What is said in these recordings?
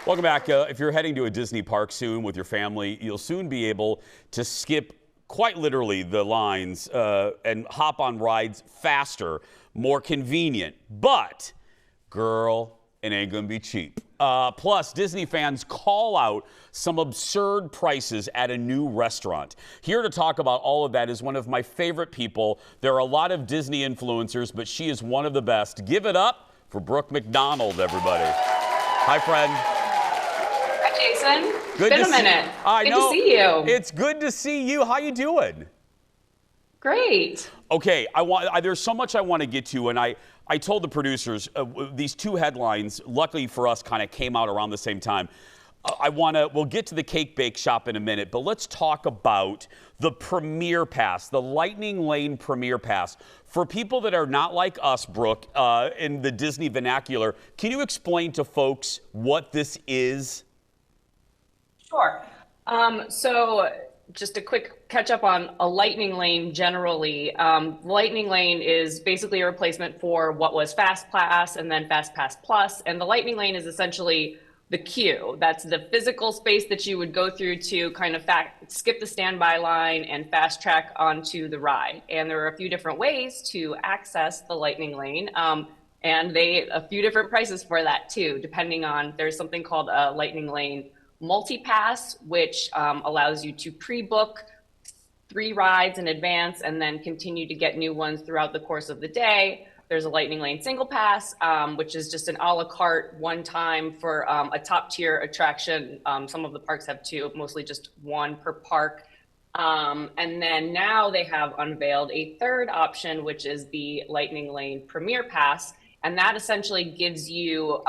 Welcome back. If you're heading to a Disney park soon with your family, you'll soon be able to skip quite literally the lines and hop on rides faster, more convenient. But, girl, it ain't gonna be cheap. Plus, Disney fans call out some absurd prices at a new restaurant. Here to talk about all of that is one of my favorite people. There are a lot of Disney influencers, but she is one of the best. Give it up for Brooke McDonald, everybody. Hi, friend. Hi, Jason. Good it's been a minute. Good to see you. It's good to see you. How you doing? Great. Okay, there's so much I want to get to, and I told the producers these two headlines, luckily for us, kind of came out around the same time. We'll get to the cake bake shop in a minute, but let's talk about the Premier Pass, the Lightning Lane Premier Pass. For people that are not like us, Brooke, in the Disney vernacular, can you explain to folks what this is? Sure. So just a quick catch up on a Lightning Lane generally. Lightning Lane is basically a replacement for what was Fast Pass and then Fast Pass Plus. And the Lightning Lane is essentially the queue. That's the physical space that you would go through to kind of skip the standby line and fast track onto the ride. And there are a few different ways to access the Lightning Lane. And a few different prices for that too, depending on, there's something called a Lightning Lane multi-pass, which allows you to pre-book 3 rides in advance and then continue to get new ones throughout the course of the day. There's a Lightning Lane single pass, which is just an a la carte one time for a top tier attraction. Some of the parks have 2, mostly just 1 per park. And then now they have unveiled a third option, which is the Lightning Lane Premier Pass. And that essentially gives you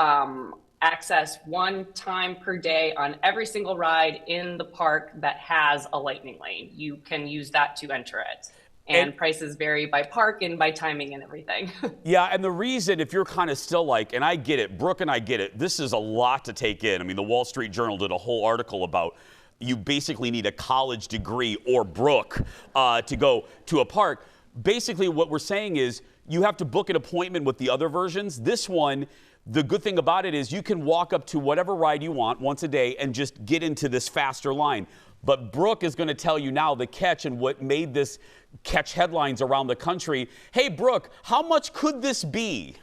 access 1 time per day on every single ride in the park that has a Lightning Lane. You can use that to enter it. And prices vary by park and by timing and everything. Yeah, and the reason, if you're kind of still like, and I get it, Brooke and I get it, this is a lot to take in. I mean, the Wall Street Journal did a whole article about you basically need a college degree or Brooke to go to a park. Basically, what we're saying is you have to book an appointment with the other versions. This one, the good thing about it is you can walk up to whatever ride you want once a day and just get into this faster line. But Brooke is going to tell you now the catch and what made this catch headlines around the country. Hey, Brooke, how much could this be?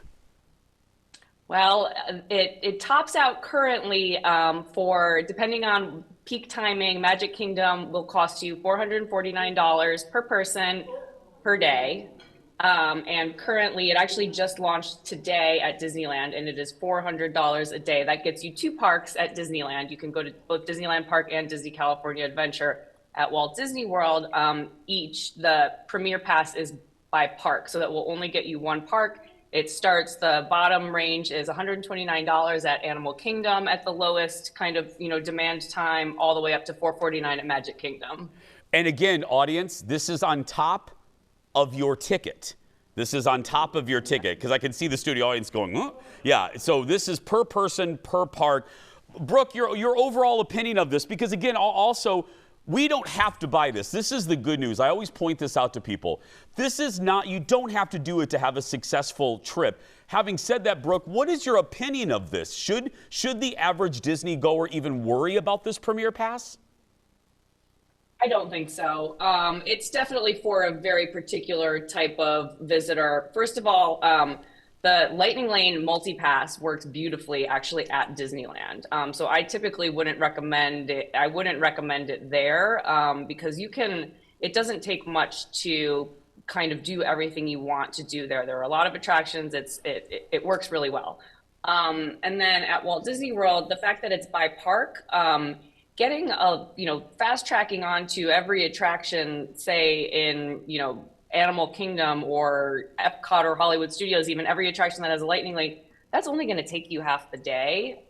Well, it tops out currently for, depending on peak timing, Magic Kingdom will cost you $449 per person per day. And currently, it actually just launched today at Disneyland, and it is $400 a day. That gets you 2 parks at Disneyland. You can go to both Disneyland Park and Disney California Adventure at Walt Disney World. Each, the Premier Pass is by park, so that will only get you 1 park. It starts, the bottom range is $129 at Animal Kingdom at the lowest kind of, demand time, all the way up to $449 at Magic Kingdom. And again, audience, this is on top of your ticket. This is on top of your ticket, because I can see the studio audience going, huh? Yeah, so this is per person, per park. Brooke, your overall opinion of this, because again, also, we don't have to buy this. This is the good news. I always point this out to people. This is not, you don't have to do it to have a successful trip. Having said that, Brooke, what is your opinion of this? Should the average Disney goer even worry about this Premier Pass? I don't think so. It's definitely for a very particular type of visitor. First of all, the Lightning Lane multi-pass works beautifully actually at Disneyland. So I typically wouldn't recommend it. I wouldn't recommend it there because it doesn't take much to kind of do everything you want to do there. There are a lot of attractions. It works really well. And then at Walt Disney World, the fact that it's by park, getting fast tracking onto every attraction, say in, Animal Kingdom or Epcot or Hollywood Studios, even every attraction that has a Lightning Lane, that's only going to take you half the day.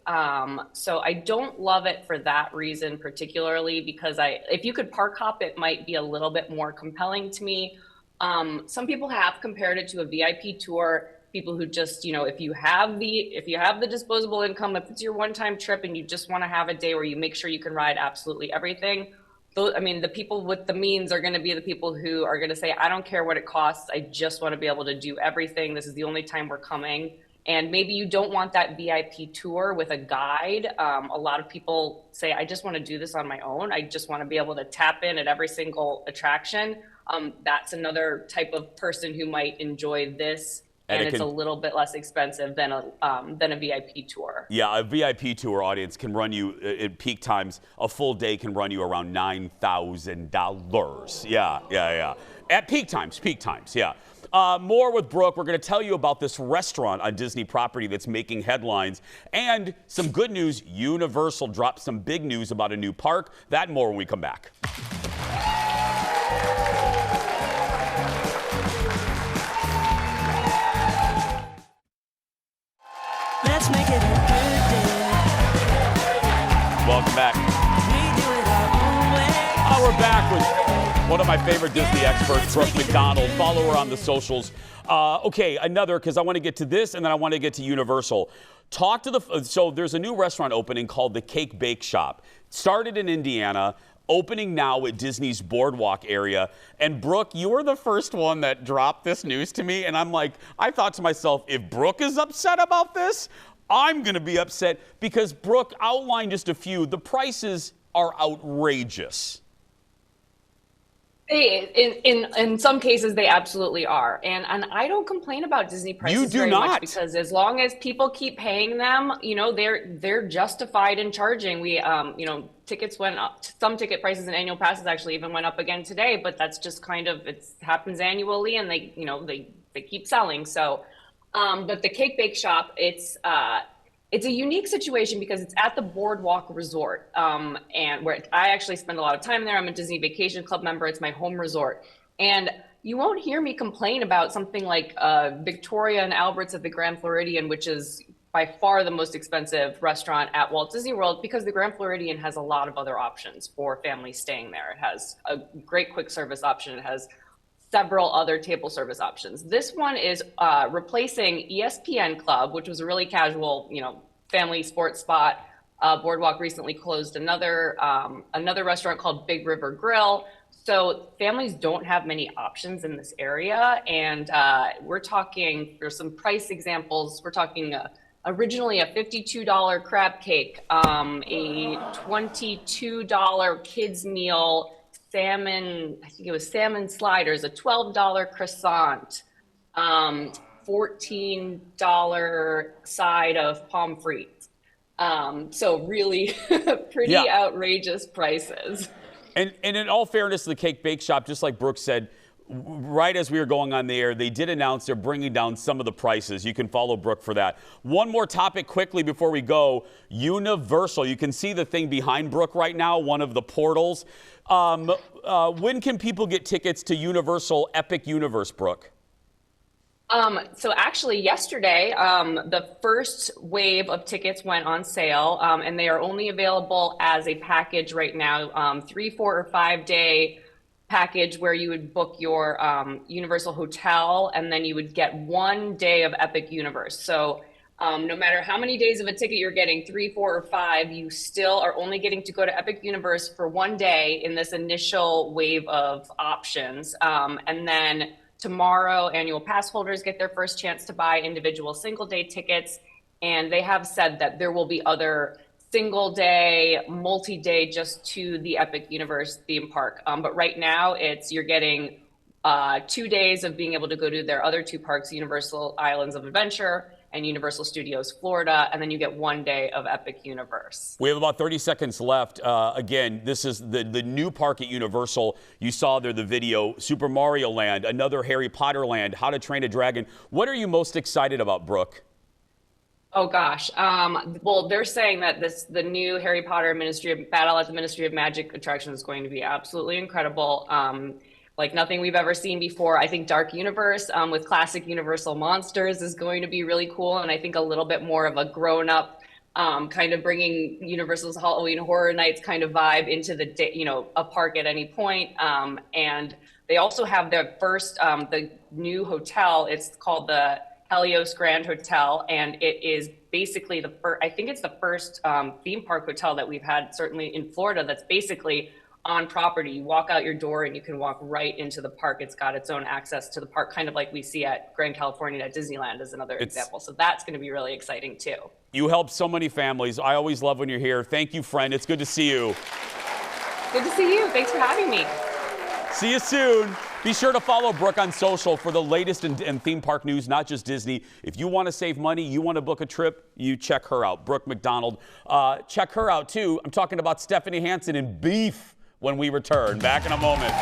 So I don't love it for that reason particularly, because if you could park hop, it might be a little bit more compelling to me. Some people have compared it to a VIP tour. People who just, if you have the disposable income, if it's your one-time trip and you just want to have a day where you make sure you can ride absolutely everything, the people with the means are going to be the people who are going to say, I don't care what it costs. I just want to be able to do everything. This is the only time we're coming. And maybe you don't want that VIP tour with a guide. A lot of people say, I just want to do this on my own. I just want to be able to tap in at every single attraction. That's another type of person who might enjoy this. And it's a little bit less expensive than a VIP tour. Yeah, a VIP tour audience can run you at peak times. A full day can run you around $9,000. Yeah. At peak times, yeah. More with Brooke. We're going to tell you about this restaurant on Disney property that's making headlines. And some good news, Universal dropped some big news about a new park. That and more when we come back. Let's make it a good day. Welcome back. We do it our own way. We're back with one of my favorite Disney experts, Brooke McDonald. Follow her on the socials. Okay, another, because I want to get to this and then I want to get to Universal. So there's a new restaurant opening called the Cake Bake Shop. Started in Indiana, opening now at Disney's Boardwalk area. And Brooke, you were the first one that dropped this news to me. And I thought to myself, if Brooke is upset about this, I'm going to be upset, because Brooke outlined just a few. The prices are outrageous. In some cases, they absolutely are. And I don't complain about Disney prices You do very not. much, because as long as people keep paying them, they're justified in charging. Tickets went up. Some ticket prices and annual passes actually even went up again today, but that's just it happens annually, and they keep selling. So, but the Cake Bake Shop, it's a unique situation because it's at the Boardwalk Resort, and where I actually spend a lot of time there. I'm a Disney Vacation Club member. It's my home resort. And you won't hear me complain about something like Victoria and Albert's at the Grand Floridian, which is by far the most expensive restaurant at Walt Disney World, because the Grand Floridian has a lot of other options for families staying there. It has a great quick service option. It has several other table service options. This one is replacing ESPN Club, which was a really casual, family sports spot. Boardwalk recently closed another restaurant called Big River Grill. So families don't have many options in this area. And we're talking, for some price examples, we're talking originally a $52 crab cake, a $22 kids meal, salmon, I think it was salmon sliders, a $12 croissant, $14 side of pommes frites. So really pretty outrageous prices. And in all fairness to the Cake Bake Shop, just like Brooke said, right as we were going on the air, they did announce they're bringing down some of the prices. You can follow Brooke for that. One more topic quickly before we go. Universal. You can see the thing behind Brooke right now, one of the portals. When can people get tickets to Universal Epic Universe, Brooke? So actually yesterday, the first wave of tickets went on sale, and they are only available as a package right now, 3, 4, or 5 day package where you would book your Universal hotel, and then you would get 1 day of Epic Universe. So no matter how many days of a ticket you're getting, 3, 4, or 5, you still are only getting to go to Epic Universe for 1 day in this initial wave of options. And then tomorrow, annual pass holders get their first chance to buy individual single day tickets. And they have said that there will be other single day, multi-day just to the Epic Universe theme park. But right now you're getting 2 days of being able to go to their other 2 parks, Universal Islands of Adventure and Universal Studios Florida, and then you get 1 day of Epic Universe. We have about 30 seconds left. Again, this is the new park at Universal. You saw there the video, Super Mario Land, another Harry Potter land, How to Train a Dragon. What are you most excited about, Brooke? Oh gosh. Well, they're saying that the new Harry Potter Battle at the Ministry of Magic attraction is going to be absolutely incredible. Like nothing we've ever seen before. I think Dark Universe with classic Universal monsters is going to be really cool. And I think a little bit more of a grown-up kind of bringing Universal's Halloween Horror Nights kind of vibe into a park at any point. And they also have their first, the new hotel. It's called the Helios Grand Hotel, and it is basically I think it's the first theme park hotel that we've had, certainly in Florida, that's basically on property. You walk out your door and you can walk right into the park. It's got its own access to the park, kind of like we see at Grand Californian at Disneyland is another example. So that's going to be really exciting too. You help so many families. I always love when you're here. Thank you, friend. It's good to see you. Good to see you. Thanks for having me. See you soon. Be sure to follow Brooke on social for the latest in theme park news, not just Disney. If you want to save money, you want to book a trip, you check her out, Brooke McDonald. Check her out, too. I'm talking about Stephanie Hansen and Beef when we return. Back in a moment.